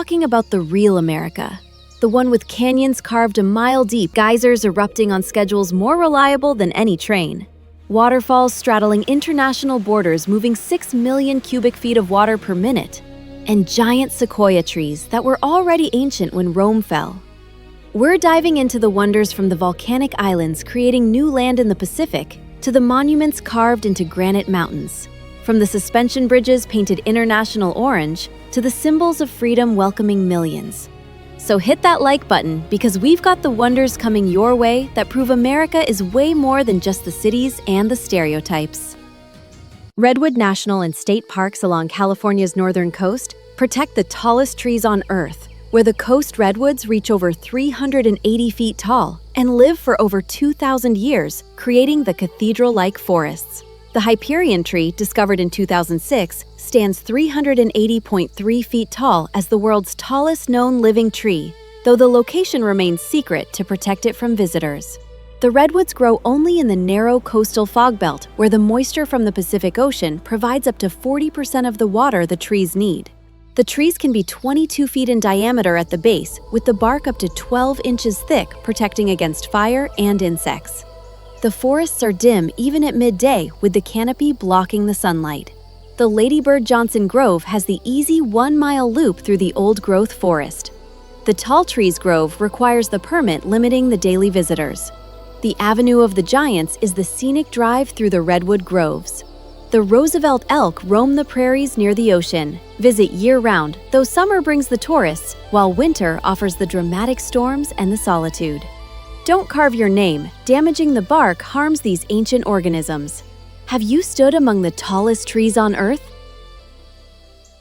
talking about the real America. The one with canyons carved a mile deep, geysers erupting on schedules more reliable than any train. Waterfalls straddling international borders moving 6 million cubic feet of water per minute. And giant sequoia trees that were already ancient when Rome fell. We're diving into the wonders from the volcanic islands creating new land in the Pacific to the monuments carved into granite mountains. From the suspension bridges painted international orange to the symbols of freedom welcoming millions. So hit that like button because we've got the wonders coming your way that prove America is way more than just the cities and the stereotypes. Redwood National and State Parks along California's northern coast protect the tallest trees on Earth, where the coast redwoods reach over 380 feet tall and live for over 2,000 years, creating the cathedral-like forests. The Hyperion tree, discovered in 2006, stands 380.3 feet tall as the world's tallest known living tree, though the location remains secret to protect it from visitors. The redwoods grow only in the narrow coastal fog belt, where the moisture from the Pacific Ocean provides up to 40% of the water the trees need. The trees can be 22 feet in diameter at the base, with the bark up to 12 inches thick, protecting against fire and insects. The forests are dim even at midday, with the canopy blocking the sunlight. The Lady Bird Johnson Grove has the easy 1-mile loop through the old-growth forest. The Tall Trees Grove requires the permit limiting the daily visitors. The Avenue of the Giants is the scenic drive through the redwood groves. The Roosevelt elk roam the prairies near the ocean. Visit year-round, though summer brings the tourists, while winter offers the dramatic storms and the solitude. Don't carve your name. Damaging the bark harms these ancient organisms. Have you stood among the tallest trees on Earth?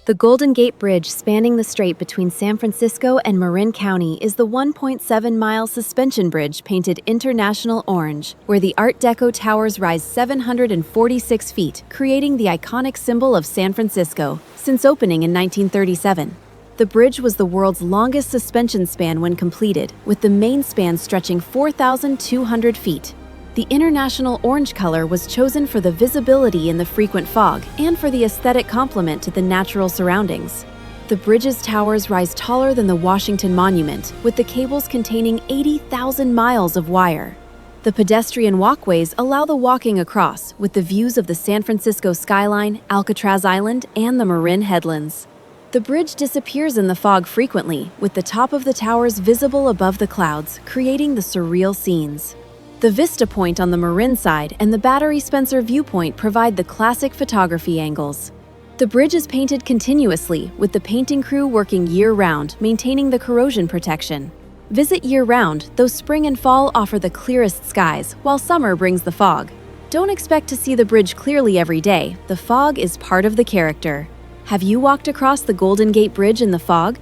The Golden Gate Bridge spanning the strait between San Francisco and Marin County is the 1.7-mile suspension bridge painted international orange, where the Art Deco towers rise 746 feet, creating the iconic symbol of San Francisco since opening in 1937. The bridge was the world's longest suspension span when completed, with the main span stretching 4,200 feet. The international orange color was chosen for the visibility in the frequent fog and for the aesthetic complement to the natural surroundings. The bridge's towers rise taller than the Washington Monument, with the cables containing 80,000 miles of wire. The pedestrian walkways allow the walking across, with the views of the San Francisco skyline, Alcatraz Island, and the Marin Headlands. The bridge disappears in the fog frequently, with the top of the towers visible above the clouds, creating the surreal scenes. The Vista Point on the Marin side and the Battery Spencer viewpoint provide the classic photography angles. The bridge is painted continuously, with the painting crew working year-round, maintaining the corrosion protection. Visit year-round, though spring and fall offer the clearest skies, while summer brings the fog. Don't expect to see the bridge clearly every day. The fog is part of the character. Have you walked across the Golden Gate Bridge in the fog?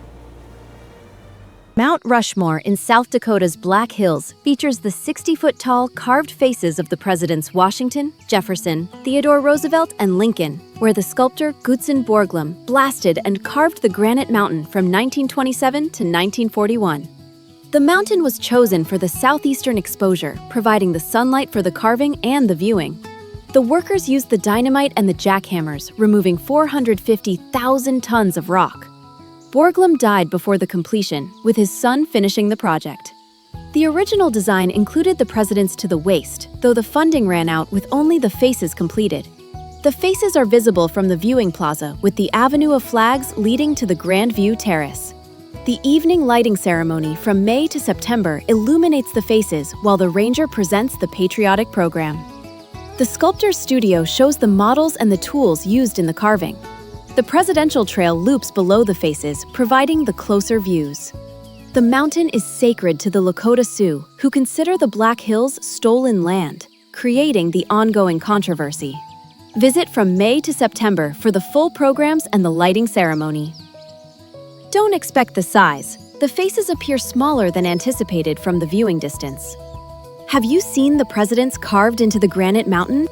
Mount Rushmore in South Dakota's Black Hills features the 60-foot-tall carved faces of the presidents Washington, Jefferson, Theodore Roosevelt, and Lincoln, where the sculptor Gutzon Borglum blasted and carved the granite mountain from 1927 to 1941. The mountain was chosen for the southeastern exposure, providing the sunlight for the carving and the viewing. The workers used the dynamite and the jackhammers, removing 450,000 tons of rock. Borglum died before the completion, with his son finishing the project. The original design included the presidents to the waist, though the funding ran out with only the faces completed. The faces are visible from the viewing plaza, with the avenue of flags leading to the Grand View Terrace. The evening lighting ceremony from May to September illuminates the faces while the ranger presents the patriotic program. The sculptor's studio shows the models and the tools used in the carving. The presidential trail loops below the faces, providing the closer views. The mountain is sacred to the Lakota Sioux, who consider the Black Hills stolen land, creating the ongoing controversy. Visit from May to September for the full programs and the lighting ceremony. Don't expect the size. The faces appear smaller than anticipated from the viewing distance. Have you seen the presidents carved into the granite mountain?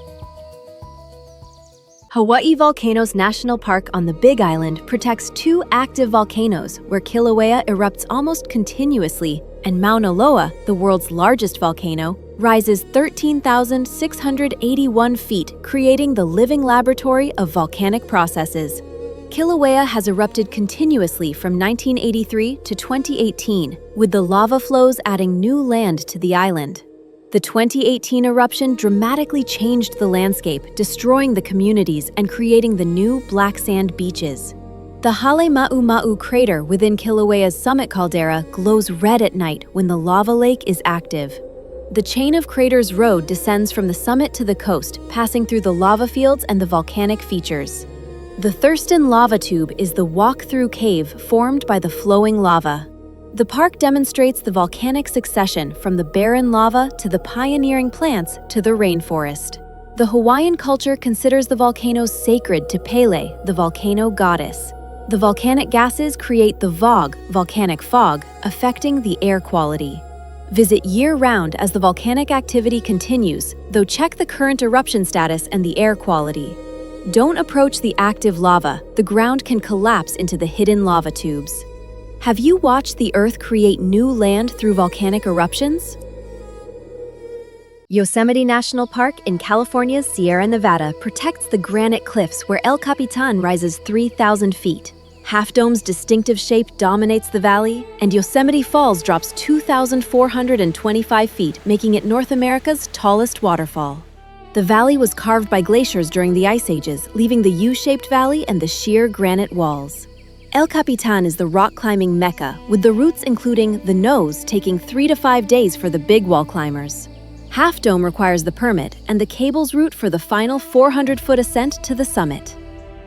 Hawaii Volcanoes National Park on the Big Island protects 2 active volcanoes where Kilauea erupts almost continuously and Mauna Loa, the world's largest volcano, rises 13,681 feet, creating the living laboratory of volcanic processes. Kilauea has erupted continuously from 1983 to 2018, with the lava flows adding new land to the island. The 2018 eruption dramatically changed the landscape, destroying the communities and creating the new black sand beaches. The Hale-Ma'u-Ma'u crater within Kilauea's summit caldera glows red at night when the lava lake is active. The Chain of Craters Road descends from the summit to the coast, passing through the lava fields and the volcanic features. The Thurston Lava Tube is the walk-through cave formed by the flowing lava. The park demonstrates the volcanic succession from the barren lava to the pioneering plants to the rainforest. The Hawaiian culture considers the volcanoes sacred to Pele, the volcano goddess. The volcanic gases create the volcanic fog, affecting the air quality. Visit year-round as the volcanic activity continues, though check the current eruption status and the air quality. Don't approach the active lava. The ground can collapse into the hidden lava tubes. Have you watched the Earth create new land through volcanic eruptions? Yosemite National Park in California's Sierra Nevada protects the granite cliffs where El Capitan rises 3,000 feet. Half Dome's distinctive shape dominates the valley, and Yosemite Falls drops 2,425 feet, making it North America's tallest waterfall. The valley was carved by glaciers during the Ice Ages, leaving the U-shaped valley and the sheer granite walls. El Capitan is the rock climbing mecca, with the routes including the nose taking 3 to 5 days for the big wall climbers. Half Dome requires the permit, and the cables route for the final 400-foot ascent to the summit.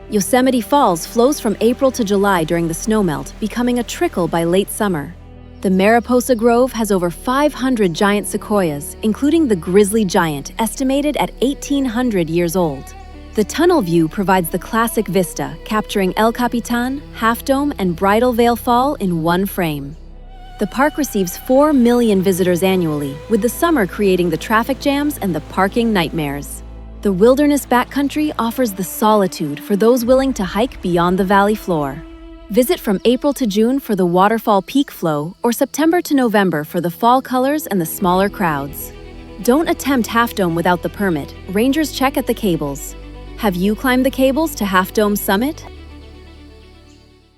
Yosemite Falls flows from April to July during the snowmelt, becoming a trickle by late summer. The Mariposa Grove has over 500 giant sequoias, including the grizzly giant, estimated at 1,800 years old. The tunnel view provides the classic vista, capturing El Capitan, Half Dome, and Bridal Veil Fall in one frame. The park receives 4 million visitors annually, with the summer creating the traffic jams and the parking nightmares. The wilderness backcountry offers the solitude for those willing to hike beyond the valley floor. Visit from April to June for the waterfall peak flow, or September to November for the fall colors and the smaller crowds. Don't attempt Half Dome without the permit. Rangers check at the cables. Have you climbed the cables to Half Dome's summit?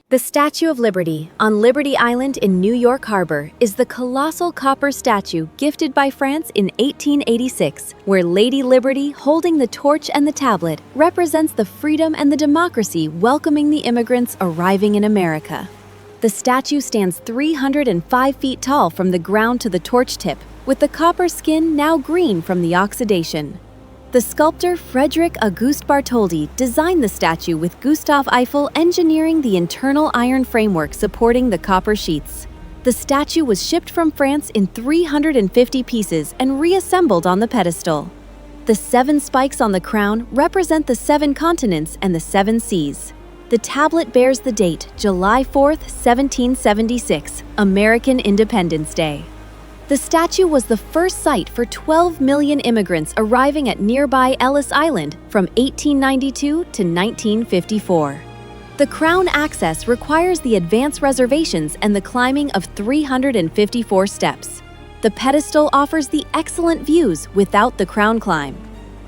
The Statue of Liberty on Liberty Island in New York Harbor is the colossal copper statue gifted by France in 1886, where Lady Liberty, holding the torch and the tablet, represents the freedom and the democracy welcoming the immigrants arriving in America. The statue stands 305 feet tall from the ground to the torch tip, with the copper skin now green from the oxidation. The sculptor Frederick Auguste Bartholdi designed the statue with Gustave Eiffel engineering the internal iron framework supporting the copper sheets. The statue was shipped from France in 350 pieces and reassembled on the pedestal. The 7 spikes on the crown represent the 7 continents and the 7 seas. The tablet bears the date July 4th, 1776, American Independence Day. The statue was the first site for 12 million immigrants arriving at nearby Ellis Island from 1892 to 1954. The crown access requires the advance reservations and the climbing of 354 steps. The pedestal offers the excellent views without the crown climb.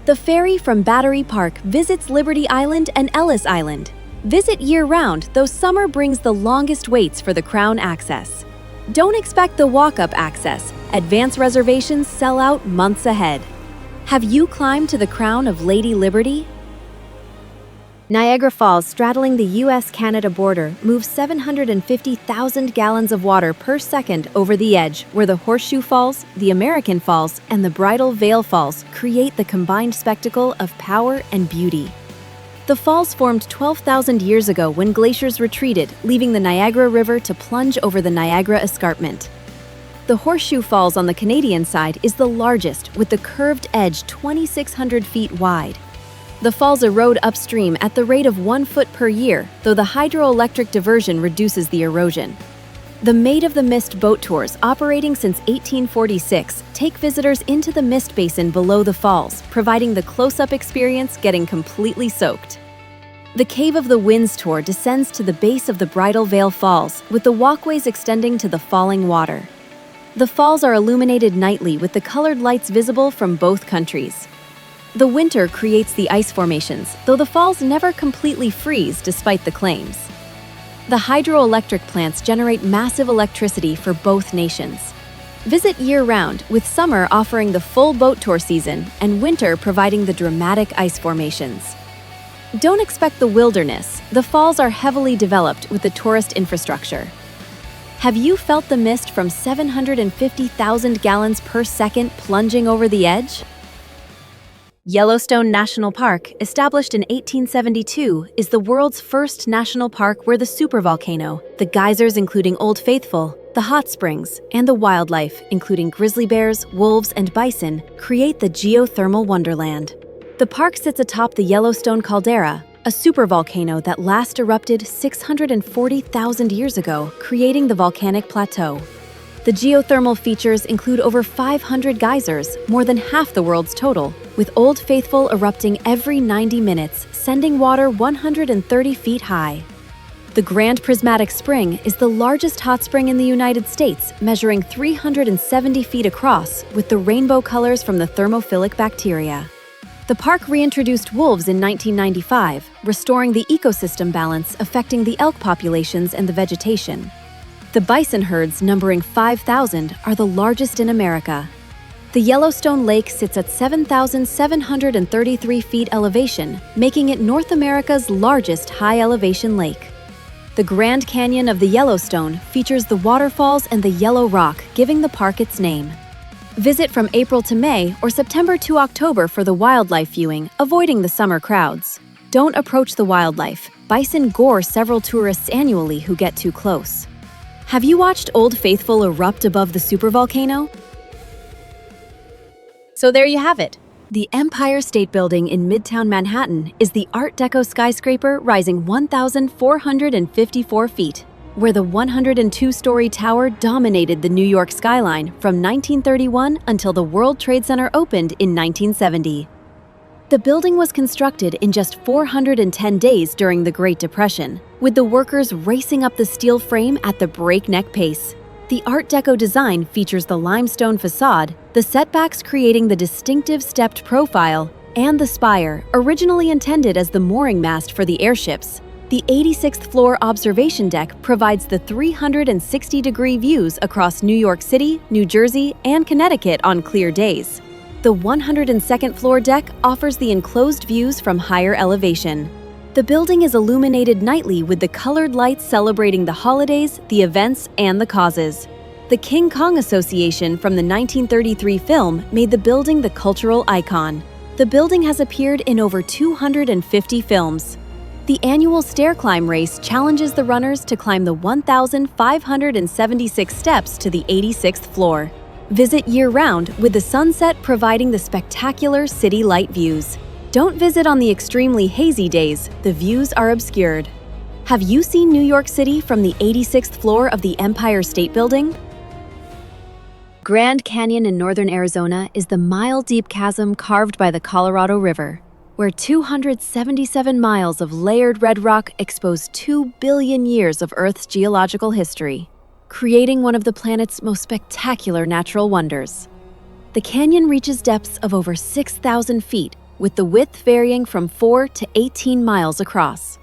The ferry from Battery Park visits Liberty Island and Ellis Island. Visit year-round, though summer brings the longest waits for the crown access. Don't expect the walk-up access. Advance reservations sell out months ahead. Have you climbed to the crown of Lady Liberty? Niagara Falls, straddling the US-Canada border, moves 750,000 gallons of water per second over the edge, where the Horseshoe Falls, the American Falls, and the Bridal Veil Falls create the combined spectacle of power and beauty. The falls formed 12,000 years ago when glaciers retreated, leaving the Niagara River to plunge over the Niagara Escarpment. The Horseshoe Falls on the Canadian side is the largest, with the curved edge 2,600 feet wide. The falls erode upstream at the rate of 1 foot per year, though the hydroelectric diversion reduces the erosion. The Maid of the Mist boat tours, operating since 1846, take visitors into the mist basin below the falls, providing the close-up experience getting completely soaked. The Cave of the Winds tour descends to the base of the Bridal Veil Falls, with the walkways extending to the falling water. The falls are illuminated nightly with the colored lights visible from both countries. The winter creates the ice formations, though the falls never completely freeze despite the claims. The hydroelectric plants generate massive electricity for both nations. Visit year-round, with summer offering the full boat tour season and winter providing the dramatic ice formations. Don't expect the wilderness. The falls are heavily developed with the tourist infrastructure. Have you felt the mist from 750,000 gallons per second plunging over the edge? Yellowstone National Park, established in 1872, is the world's first national park where the supervolcano, the geysers including Old Faithful, the hot springs, and the wildlife, including grizzly bears, wolves, and bison, create the geothermal wonderland. The park sits atop the Yellowstone caldera, a supervolcano that last erupted 640,000 years ago, creating the volcanic plateau. The geothermal features include over 500 geysers, more than half the world's total, with Old Faithful erupting every 90 minutes, sending water 130 feet high. The Grand Prismatic Spring is the largest hot spring in the United States, measuring 370 feet across, with the rainbow colors from the thermophilic bacteria. The park reintroduced wolves in 1995, restoring the ecosystem balance affecting the elk populations and the vegetation. The bison herds, numbering 5,000, are the largest in America. The Yellowstone Lake sits at 7,733 feet elevation, making it North America's largest high-elevation lake. The Grand Canyon of the Yellowstone features the waterfalls and the yellow rock, giving the park its name. Visit from April to May or September to October for the wildlife viewing, avoiding the summer crowds. Don't approach the wildlife. Bison gore several tourists annually who get too close. Have you watched Old Faithful erupt above the supervolcano? So there you have it. The Empire State Building in Midtown Manhattan is the Art Deco skyscraper rising 1,454 feet, where the 102-story tower dominated the New York skyline from 1931 until the World Trade Center opened in 1970. The building was constructed in just 410 days during the Great Depression, with the workers racing up the steel frame at the breakneck pace. The Art Deco design features the limestone facade, the setbacks creating the distinctive stepped profile, and the spire, originally intended as the mooring mast for the airships. The 86th floor observation deck provides the 360-degree views across New York City, New Jersey, and Connecticut on clear days. The 102nd floor deck offers the enclosed views from higher elevation. The building is illuminated nightly with the colored lights celebrating the holidays, the events, and the causes. The King Kong Association from the 1933 film made the building the cultural icon. The building has appeared in over 250 films. The annual stair climb race challenges the runners to climb the 1,576 steps to the 86th floor. Visit year-round, with the sunset providing the spectacular city light views. Don't visit on the extremely hazy days, the views are obscured. Have you seen New York City from the 86th floor of the Empire State Building? Grand Canyon in northern Arizona is the mile-deep chasm carved by the Colorado River, where 277 miles of layered red rock expose 2 billion years of Earth's geological history, creating one of the planet's most spectacular natural wonders. The canyon reaches depths of over 6,000 feet, with the width varying from 4 to 18 miles across.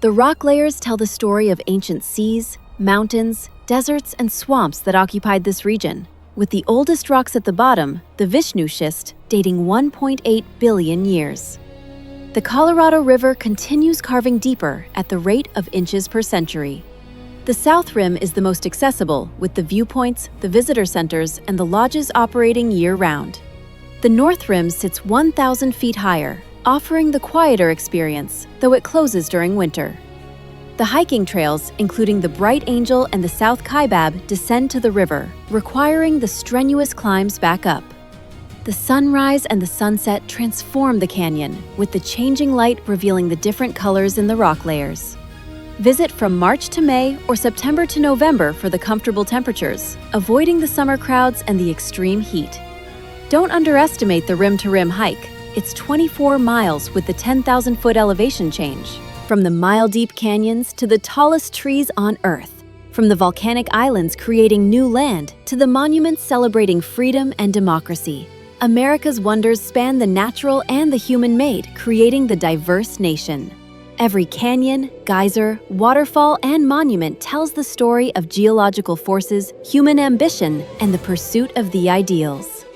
The rock layers tell the story of ancient seas, mountains, deserts, and swamps that occupied this region, with the oldest rocks at the bottom, the Vishnu Schist, dating 1.8 billion years. The Colorado River continues carving deeper at the rate of inches per century. The South Rim is the most accessible, with the viewpoints, the visitor centers, and the lodges operating year-round. The North Rim sits 1,000 feet higher, offering the quieter experience, though it closes during winter. The hiking trails, including the Bright Angel and the South Kaibab, descend to the river, requiring the strenuous climbs back up. The sunrise and the sunset transform the canyon, with the changing light revealing the different colors in the rock layers. Visit from March to May or September to November for the comfortable temperatures, avoiding the summer crowds and the extreme heat. Don't underestimate the rim-to-rim hike. It's 24 miles with the 10,000-foot elevation change. From the mile-deep canyons to the tallest trees on Earth. From the volcanic islands creating new land to the monuments celebrating freedom and democracy. America's wonders span the natural and the human-made, creating the diverse nation. Every canyon, geyser, waterfall, and monument tells the story of geological forces, human ambition, and the pursuit of the ideals.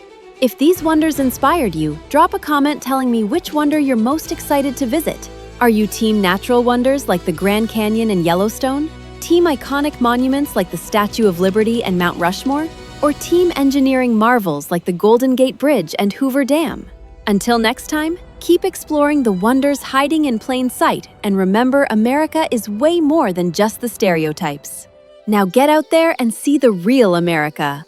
If these wonders inspired you, drop a comment telling me which wonder you're most excited to visit. Are you team natural wonders like the Grand Canyon and Yellowstone? Team iconic monuments like the Statue of Liberty and Mount Rushmore? Or team engineering marvels like the Golden Gate Bridge and Hoover Dam? Until next time, keep exploring the wonders hiding in plain sight, and remember, America is way more than just the stereotypes. Now get out there and see the real America.